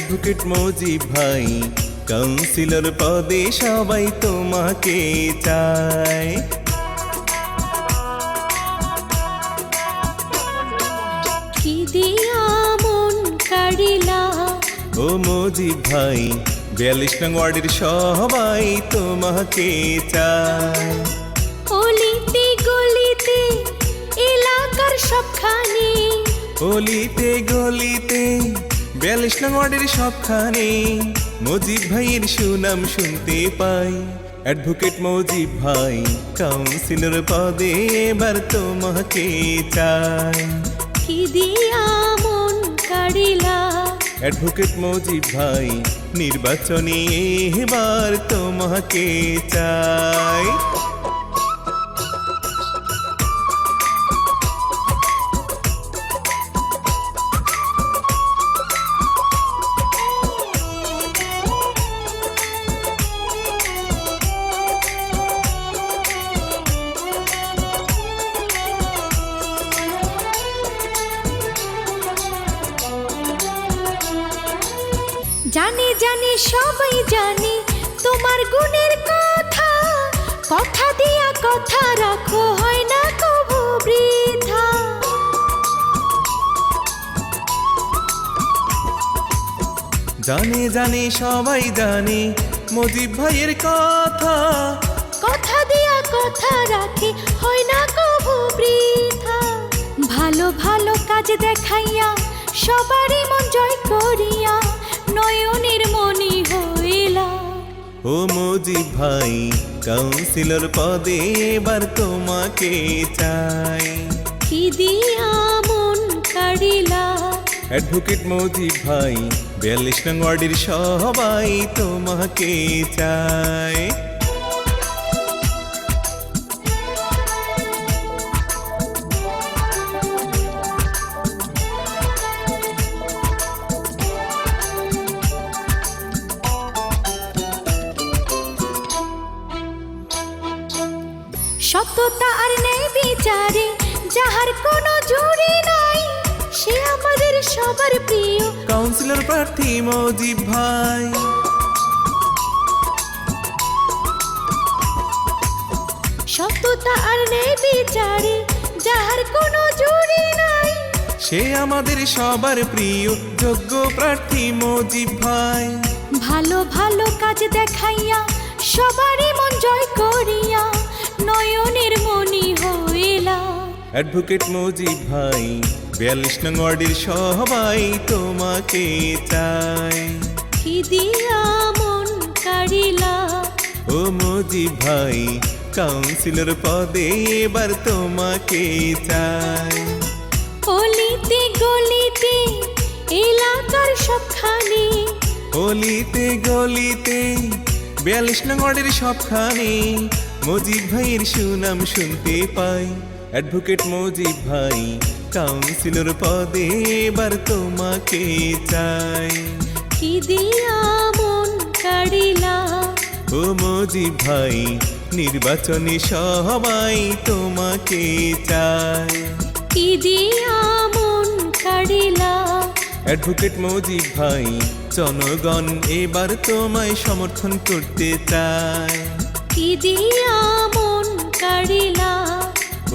Advocate Mojib ভাই councillor পদে সবাই তোমাকে চায়। কি দিয়া মন কাড়িলা ও মজিব ভাই ৪২ নং ওয়ার্ডের সবাই তোমাকে চায়। অলিতে গলিতে এলাকার সবখানে, অলিতে গলিতে ৪২ নং ওয়ার্ডের সবখানে মজিব ভাইয়ের সুনাম শুনতে পাই। অ্যাডভোকেট মজিব ভাই কাউন্সিলর পদে এবার তোমাকে চাই। কি দিয়া মন কাড়িলা অ্যাডভোকেট মজিব ভাই নির্বাচনে এবার তোমাকে চাই। জানি জানি সবাই জানি তোমার গুণের কথা, কথা দিয়া কথা রাখো হয় না কবু বৃথা। জানে জানে সবাই জানে মজিব ভাইয়ের কথা, কথা দিয়া কথা রাখে হয় না কবু বৃথা। ভালো ভালো কাজ দেখাইয়া সবারই মন জয় করিয়া নয়নের মনি হইলা। ও মজিব ভাই কাউন্সিলর পদে এবার তোমাকে চাই। কি দিয়া মন কাড়িলা অ্যাডভোকেট মজিব ভাই ৪২ নং ওয়ার্ডের সবাই তোমাকে চাই। সততা আর ন্যায় বিচারে যাহার কোনো জুড়ি নাই, সে আমাদের সবার প্রিয় কাউন্সিলর প্রার্থী মজিব ভাই। সততা আর ন্যায় বিচারে যাহার কোনো জুড়ি নাই, সে আমাদের সবার প্রিয় যোগ্য প্রার্থী মজিব ভাই। ভালো ভালো কাজ দেখাইয়া সবারই মন জয় করিয়া নয়নের মনি হইলা। অ্যাডভোকেট মজিব ভাই ৪২ নং ওয়ার্ডের সবাই তোমাকে চাই। কি দিয়া মন কাড়িলা ও মজিব ভাই কাউন্সিলর পদে এবার তোমাকে চাই। অলিতে গলিতে এলাকার সবখানে, অলিতে গলিতে ৪২ নং ওয়ার্ডের সবখানে মজিব ভাইয়ের সুনাম শুনতে পাই। অ্যাডভোকেট মজিব ভাই কাউন্সিলর পদে এবার তোমাকে চাই। কি দিয়া মন কাড়িলা ও মজিব ভাই নির্বাচনে সবাই তোমাকে চাই। কি দিয়া মন কাড়িলা অ্যাডভোকেট মজিব ভাই জনগণ এবার তোমায় সমর্থন করতে চায়। কি দিয়া মন কাড়িলা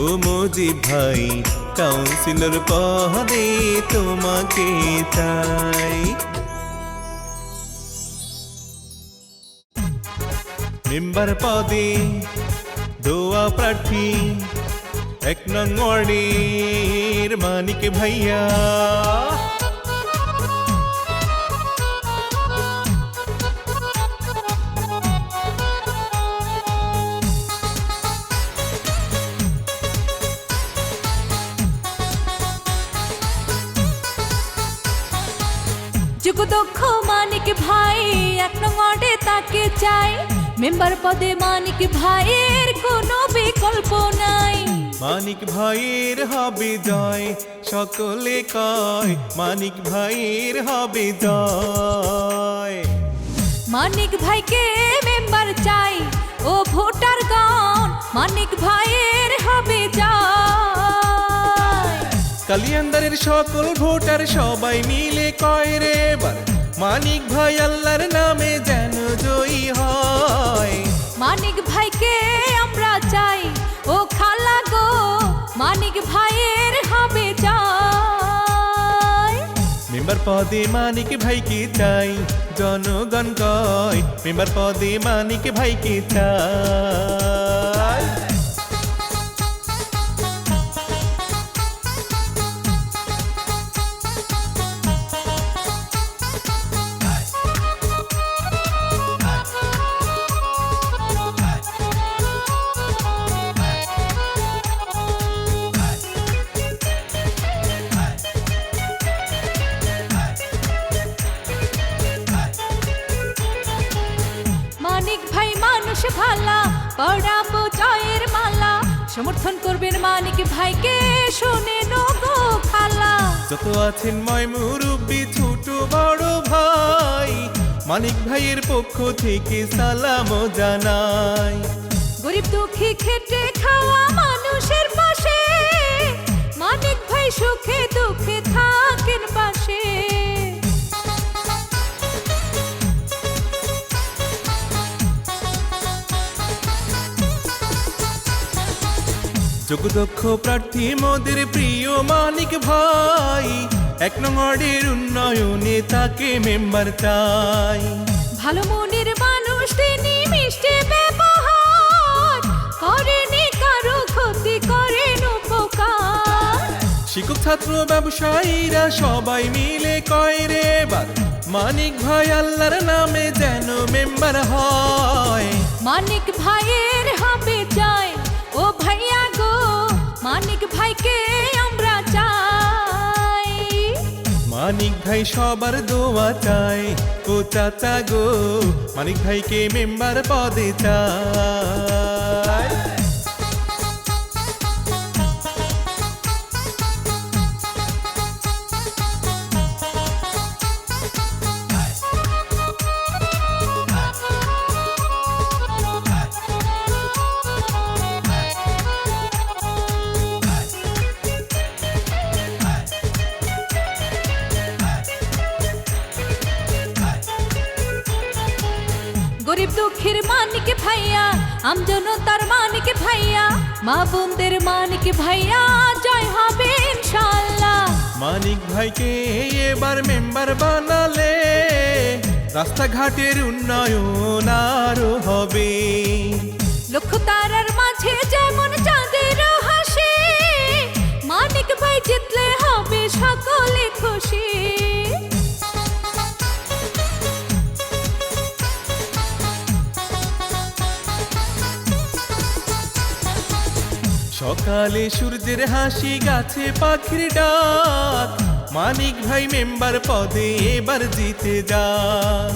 ও মজিব ভাই কাউন্সিলর পদে তোমাকে চাই। মেম্বার পদে দোয়া প্রার্থী ১ নং ওয়ার্ডের মানিক ভাইয়া। যোগদক্ষ মানিক ভাই ১ নং ওয়ার্ডে তাকে চাই। মেম্বার পদে মানিক ভাইয়ের কোনো বিকল্প নাই। মানিক ভাইয়ের হবে জয় সকলে কয়, মানিক ভাইয়ের হবে জয়। মানিক ভাইকে মেম্বার চাই ও ভোটারগণ, মানিক ভাইয়ের হবে জয়। কালিয়ান্দারের সকল ভোটার সবাই মিলে কয় রে এবার মানিক ভাই আল্লাহর নামে যেন জয়ী হয়। মানিক ভাইকে আমরা চাই, ও খালা গো মানিক ভাইয়ের হবে জয়। মেম্বার পদে মানিক ভাইকে চাই, জনগণ কয় মেম্বার পদে মানিক ভাইকে চাই। মানিক ভাই মানুষ ভালা, পড়াবো জয়ের মালা, সমর্থন করবেন মানিক ভাইকে শুনে গো খালা। যত আছেন ময় মুরব্বি ছোট বড় ভাই, মানিক ভাইয়ের পক্ষ থেকে সালাম জানাই। গরিব দুঃখী খেটে খাওয়া মানুষের পাশে মানিক ভাই সুখে দুঃখে থাকেন পাশে। যোগ্যদক্ষ প্রার্থী মোদের প্রিয় মানিক ভাই, 1 নং ওয়ার্ডের উন্নয়নে তাকে মেম্বার চাই। ভালো মনের মানুষ তিনি, মিষ্টি ব্যবহার, করেনি কারো ক্ষতি, করেন উপকার। শিক্ষক ছাত্র ব্যবসায়ীরা সবাই মিলে কয় রে বার, মানিক ভাই আল্লাহর নামে যেন মেম্বার হয়। মানিক ভাইয়ের হবে জয়, ও ভাইয়া গো মানিক ভাইকে আমরা চাই। মানিক ভাই সবার দোয়া চাই, ও চাচা গো মানিক ভাইকে মেম্বার পদে চাই। গরিব দুঃখীর মানিক ভাইয়া, আমজনতার মানিক ভাইয়া, মা বোনদের মানিক ভাইয়া, জয় হবে ইনশাআল্লাহ। মানিক ভাইকে এবার মেম্বার বানালে রাস্তাঘাটের উন্নয়ন আরো হবে। লক্ষ তারার মাঝে যেমন চাঁদের হাসি, মানিক ভাই জিতলে হবে সকলে খুশি। সকালে সূর্যের হাসি, গাছে পাখির ডাক, মানিক ভাই মেম্বার পদে এবার জিতে যাক।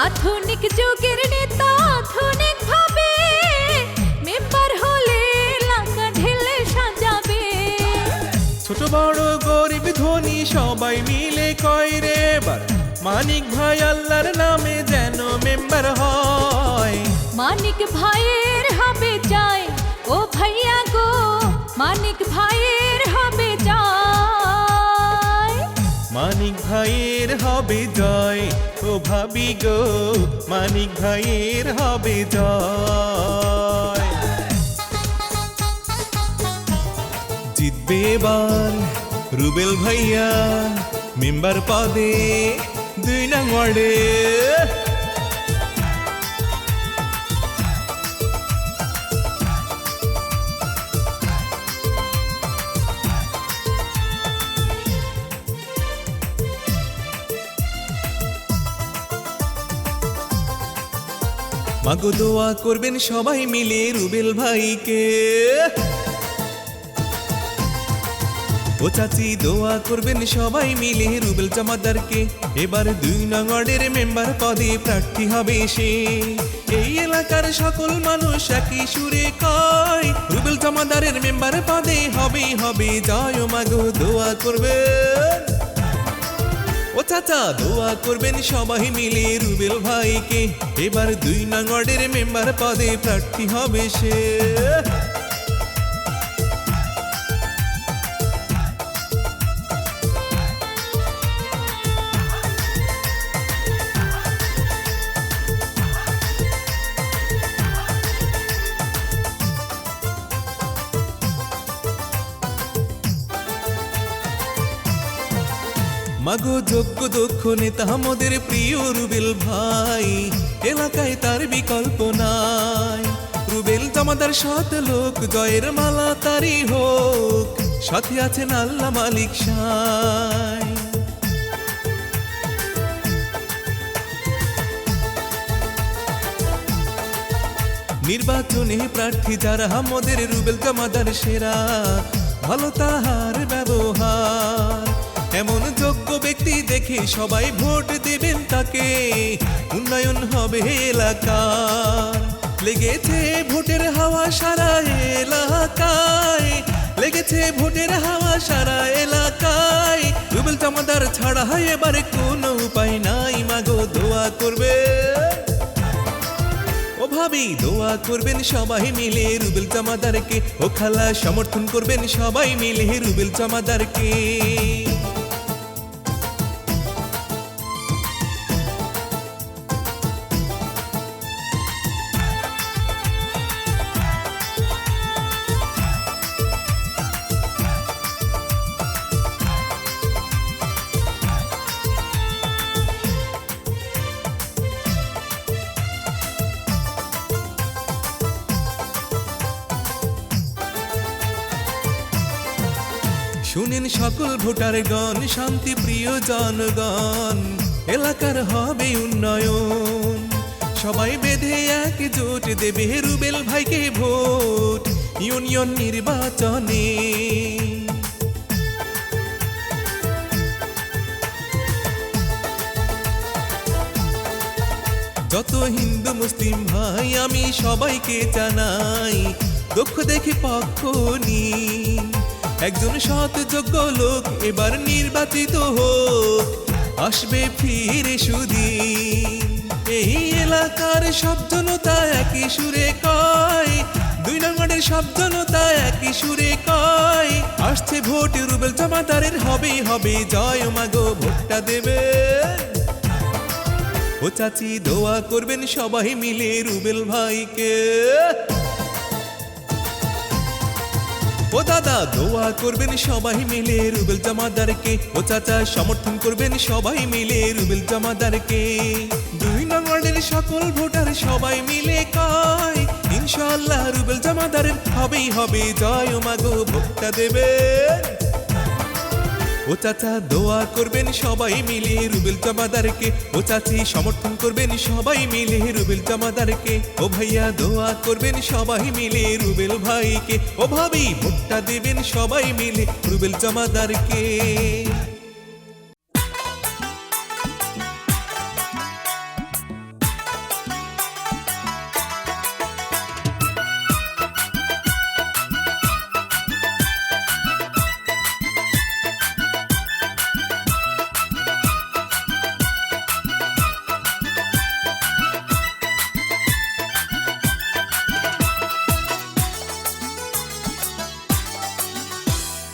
আধুনিক যুগের নেতা আধুনিক ভাবে মেম্বার হলে এলাকা ঢেলে সাজাবে। ছোট বড় গরিব ধনী সবাই মিলে কয় রে বার, মানিক ভাই আল্লাহর নামে যেন মেম্বার হয়। মানিক ভাইয়ের হবে জয়, ও ভাইয়া গো মানিক ভাইয়ের হবে জয়। মানিক ভাইয়ের হবে জয়, ও ভাবি গো মানিক ভাইয়ের হবে জয়। জিতবে এবার রুবেল ভাইয়া মেম্বার পদে 2 নং ওয়ার্ডে। মাগো দোয়া করবেন সবাই মিলে রুবেল ভাইকে, ও চাচি দোয়া করবেন সবাই মিলে রুবেল জমাদারকে। এবার 2 নং ওয়ার্ডের মেম্বার পদে প্রার্থী হবে সে। এই এলাকার সকল মানুষ একই সুরে কয়, রুবেল জমাদারের মেম্বার পদে হবে হবে জয়। ও মাগো দোয়া করবেন, ও চাচা দোয়া করবেন সবাই মিলে রুবেল ভাইকে। এবার 2 নং ওয়ার্ডের মেম্বার পদে প্রার্থী হবে সে। মাগো যোগ্য দক্ষ নেতা আমাদের প্রিয় রুবেল ভাই, এলাকায় তার বিকল্প নাই। রুবেল জমাদার সৎ লোক, জয়ের মালা তারই হোক, সাথে আছেন আল্লাহ মালিক সাই। নির্বাচনে প্রার্থী যারা আমাদের রুবেল জমাদার সেরা, ভালো তাহার ব্যবহার। এমন যোগ্য ব্যক্তি দেখে সবাই ভোট দেবেন তাকে, উন্নয়ন হবে এলাকার। লেগেছে ভোটের হাওয়া সারা এলাকায়, লেগেছে ভোটের হাওয়া সারা এলাকায়। রুবেল জমাদার ছাড়া এবারে কোনো উপায় নাই, মাগো দোয়া করবে ও ভাবি, দোয়া করবেন সবাই মিলে রুবেল জমাদারকে। ও খালা সমর্থন করবেন সবাই মিলে রুবেল জমাদারকে। শুনেন সকল ভোটারগণ, শান্তি প্রিয় জনগণ, এলাকার হবে উন্নয়ন। সবাই বেঁধে একজোট দেবে রুবেল ভাইকে ভোট ইউনিয়ন নির্বাচনে। যত হিন্দু মুসলিম ভাই আমি সবাইকে জানাই, দক্ষ দেখে পক্ষ নিন। একজন সৎ যোগ্য লোক এবার নির্বাচিত হোক, আসবে ফিরে সুদিন। এই এলাকার সব জনতা একই সুরে কয়, 2 নং ওয়ার্ডের সব জনতা একই সুরে কয়, আসছে ভোট রুবেল জমাদারের হবেই হবে জয়। মাগো ভোটটা দেবে ও চাচি, দোয়া করবেন সবাই মিলে রুবেল ভাইকে। ও দাদা দোয়া করবেন সবাই মিলে রুবেল জমাদারকে। ও চাচা সমর্থন করবেন সবাই মিলে রুবেল জমাদারকে। 2 নং ওয়ার্ডের সকল ভোটার সবাই মিলে কয়, ইনশাআল্লাহ রুবেল জমাদারের হবেই হবে জয়। ও মাগো ভোটটা দেবে ও চাচা, দোয়া করবেন সবাই মিলে রুবেল জমাদারকে। ও চাচি সমর্থন করবেন সবাই মিলে রুবেল জমাদারকে। ও ভাইয়া দোয়া করবেন সবাই মিলে রুবেল ভাইকে। ও ভাবি ভোটটা দেবেন সবাই মিলে রুবেল জমাদারকে।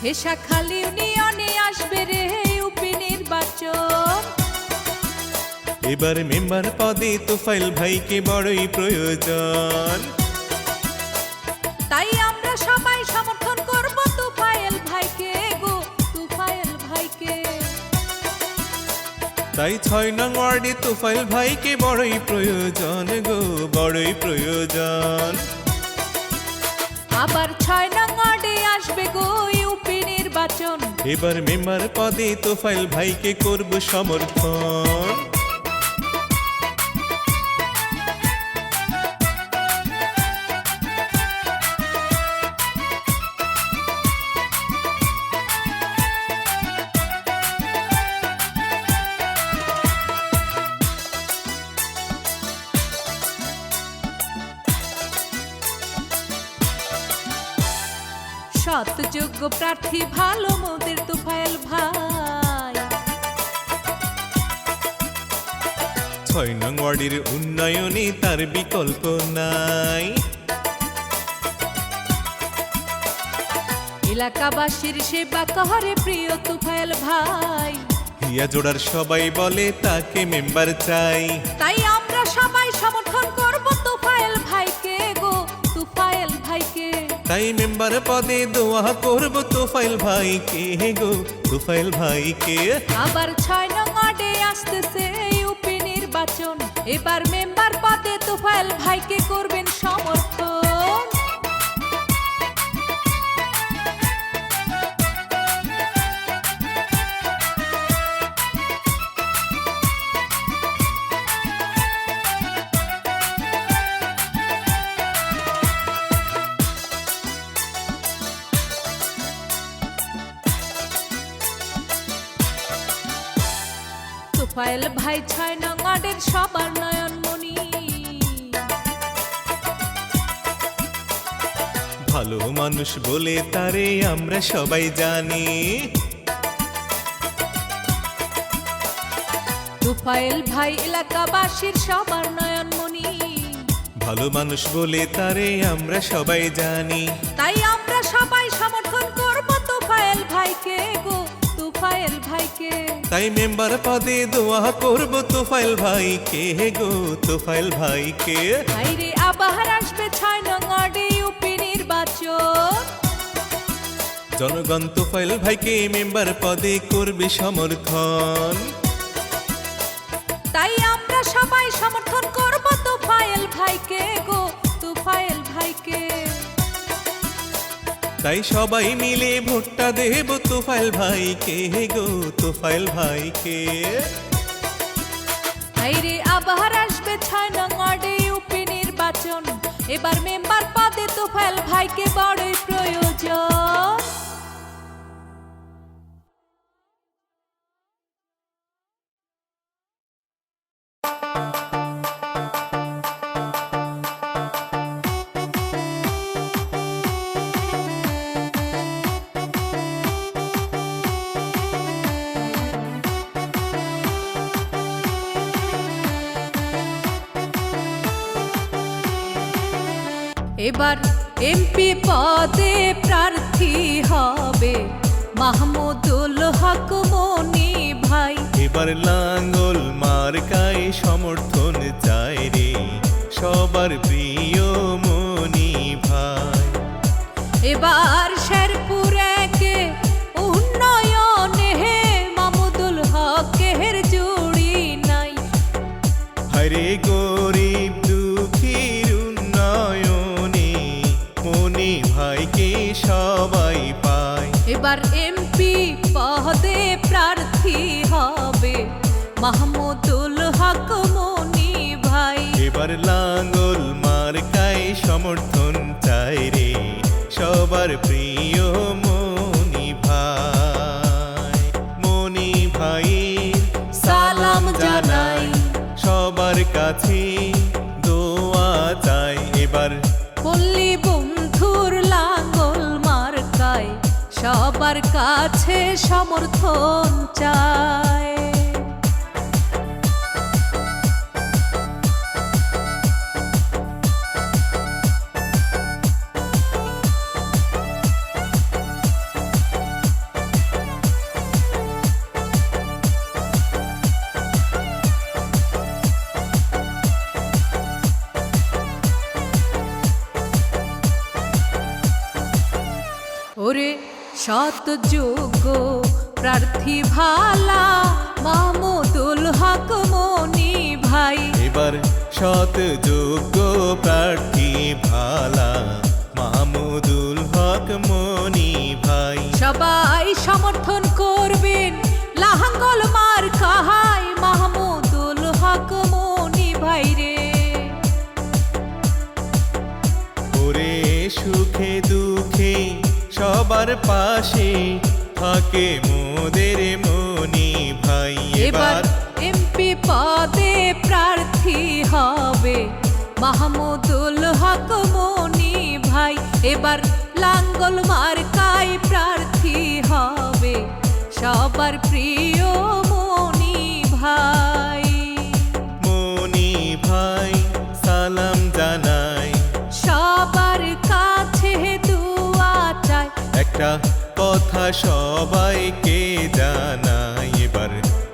হেসাখালী ইউনিয়নে আসবে রে ইউপি নির্বাচন। এবার মেম্বার পদে তোফাইল ভাইকে বড়ই প্রয়োজন, তাই আমরা সবাই সমর্থন করব তোফায়েল ভাইকে গো, তোফায়েল ভাইকে। তাই 6 নং ওয়ার্ডে তোফাইল ভাইকে বড়ই প্রয়োজন গো, বড়ই প্রয়োজন। আবার 6 নং ওয়ার্ডে আসবে গো ইউপি নির্বাচন। এবার মেম্বার পদে তোফাইল ভাইকে করব সমর্থন। সৎ যোগ্য প্রার্থী ভালো মোদের তোফায়েল ভাই। 6 নং ওয়ার্ডের উন্নয়নে তার বিকল্প নাই। এলাকাবাসীর সেবা করে প্রিয় তোফায়েল ভাই। হিয়া জোড়ার সবাই বলে তাকে মেম্বার চাই, তাই আমরা সবাই সমর্থন করব তোফায়েল ভাইকে গো, তোফায়েল ভাইকে। তাই মেম্বার পদে দোয়া করব তোফাইল ভাইকে গো, তোফাইল ভাইকে। আবার 6 নং ওয়ার্ডে আসতেছে ইউপি নির্বাচন, এবার মেম্বার পদে তোফায়েল ভাইকে করবেন সমর্থন। তোফায়েল ভাই 6 নং ওয়ার্ডের সবার নয়নমণি, ভালো মানুষ বলে তারে আমরা সবাই জানি। তোফায়েল ভাই এলাকাবাসীর সবার নয়নমণি, ভালো মানুষ বলে তারে আমরা সবাই জানি। তাই আমরা সবাই সমর্থন করব তোফায়েল ভাইকে গো, তোফায়েল ভাইকে। তাই মেম্বার পদে দোয়া করব তোফাইল ভাইকে গো, তোফাইল ভাইকে। ভাইরে আবার আসবে 6 নং ওয়ার্ডে ইউপি নির্বাচন, জনগণ তোফাইল ভাইকে মেম্বার পদে করবে সমর্থন। তাই আমরা সবাই সমর্থন করব তোফায়েল ভাইকে গো, তোফায়েল ভাইকে। তাই সবাই মিলে ভোটটা দেব তোফাইল ভাইকে গো, তোফাইল ভাইকে। ভাইরে আবার আসবে 6 নং ওয়ার্ডে ইউপি নির্বাচন, এবার মেম্বার পদে তোফায়েল ভাইকে বড়ই প্রয়োজন। এবার এমপি পদে প্রার্থী হবে মাহমুদুল হক মনি ভাই। এবার লাঙ্গল মার্কায় সমর্থন চাই রে সবার প্রিয় মনি ভাই। এবার শেরপুরকে উন্নয়নে মাহমুদুল হকের জুড়ি নাই। হরে গরিব দুঃখীর উন্নয়নে মনি ভাইকে সবাই পায়। এবার এমপি পদে প্রার্থী হবে মাহমুদুল হক মনি ভাই। এবার লাঙ্গল মার্কায় সমর্থন চাই রে সবার প্রিয় মনি ভাই। মনি ভাই সালাম জানাই, সবার কাছে দোয়া চাই। এবার পল্লী বন্ধুর লাঙ্গল মার্কায় সবার কাছে সমর্থন চায়। ওরে সৎ যোগ্য প্রার্থী ভালা মাহমুদুল হক মনি ভাই। এবার সৎ যোগ্য প্রার্থী ভালা মাহমুদুল হক মনি ভাই। সবাই সমর্থন করবেন লাঙ্গল মার্কায় মাহমুদুল হক মনি ভাই রে। ওরে সুখে দুঃখে সবার পাশে থাকে মোদের মনি ভাই। এবার এমপি পদে প্রার্থী হবে মাহমুদুল হক মনি ভাই। এবার লাঙ্গল মার্কায় প্রার্থী হবে সবার প্রিয় মনি ভাই। মনি ভাই সালাম জানাই, সবার কাছে দোয়া চাই। একটা কথা সবাইকে জানাই, এবার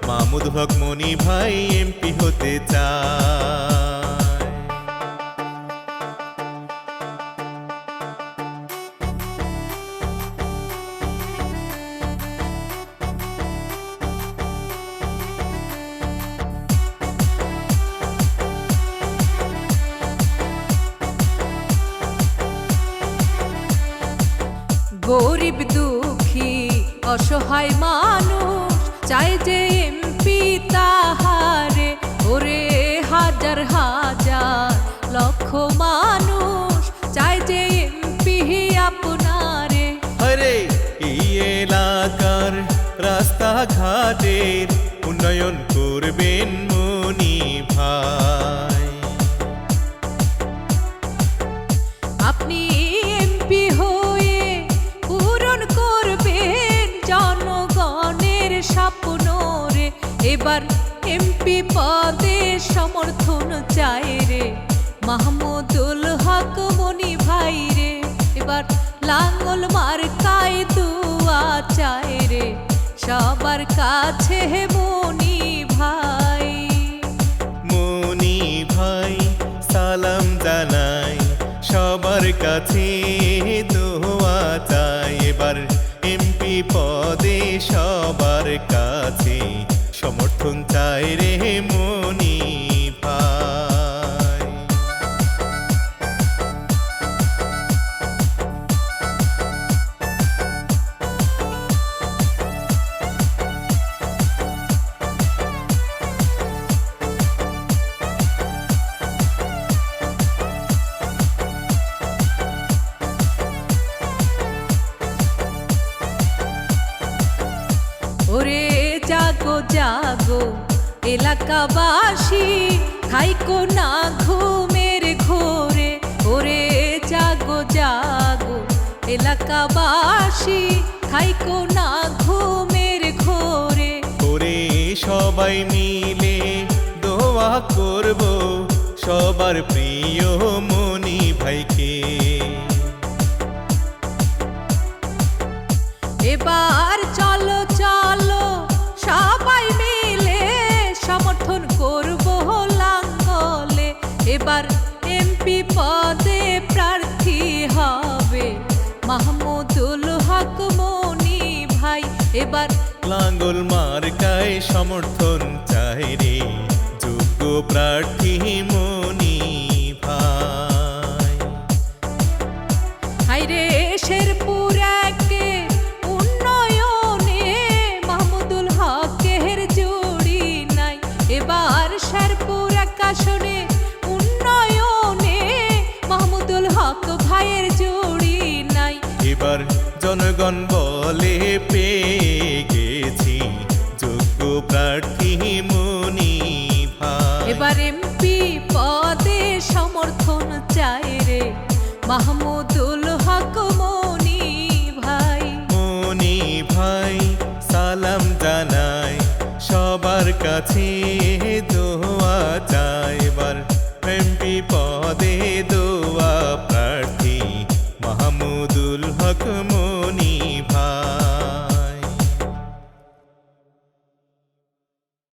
মাহমুদুল হক মনি ভাই এমপি হতে চায়। গরিব দুঃখী অসহায় মানুষ চাই যে এমপি তাহারে, ওরে হাজার হাজার লক্ষ মানুষ চাই যে এমপি আপনারে। আরে এই এলাকার রাস্তাঘাটের উন্নয়ন করবেন মনি ভাই। আপনি এমপি হয়ে পূরণ করবেন জনগণের স্বপ্ন রে, এবার এমপি পদে সমর্থন চাই রে মাহমুদুল হক মনি ভাই রে, এবার লাঙ্গল মার্কায় দুয়া চাই রে সবার কাছে মনি ভাই। মনি ভাই সালাম জানাই, সবার কাছে দোয়া চাই, এবার এমপি পদে সবার কাছে সমর্থন চাই রে মনি ভাই। ওরে জাগো জাগো এলাকাবাসী, খাইকো না ঘুমের ঘোরে, ওরে জাগো জাগো এলাকাবাসী, খাইকো না ঘুমের ঘোরে। ওরে সবাই মিলে দোয়া করব সবার প্রিয় মনি ভাইকে। এবার চলো চলো সবাই মিলে সমর্থন করব লাঙ্গলে, এবার এমপি পদে প্রার্থী হবে মাহমুদুল হক মনি ভাই, এবার লাঙ্গল মার্কায় সমর্থন চাই রে যোগ্য প্রার্থী মনি ভাই। হাইরে শেরপুর একে উন্নয়নে মাহমুদুল হকের জুড়ি নাই, এবার শেরপুর এক আসনে উন্নয়নে মাহমুদুল হক ভাইয়ের জুড়ি নাই। এবার জনগণ বলে পেয়ে গেছি যোগ্য প্রার্থী মনি ভাই। এবার এমপি পদে সমর্থন চাই রে মাহমুদুল হক মনি ভাই। মনি ভাই সালাম জানাই, সবার কাছে দোয়া চাই, এবার এমপি পদে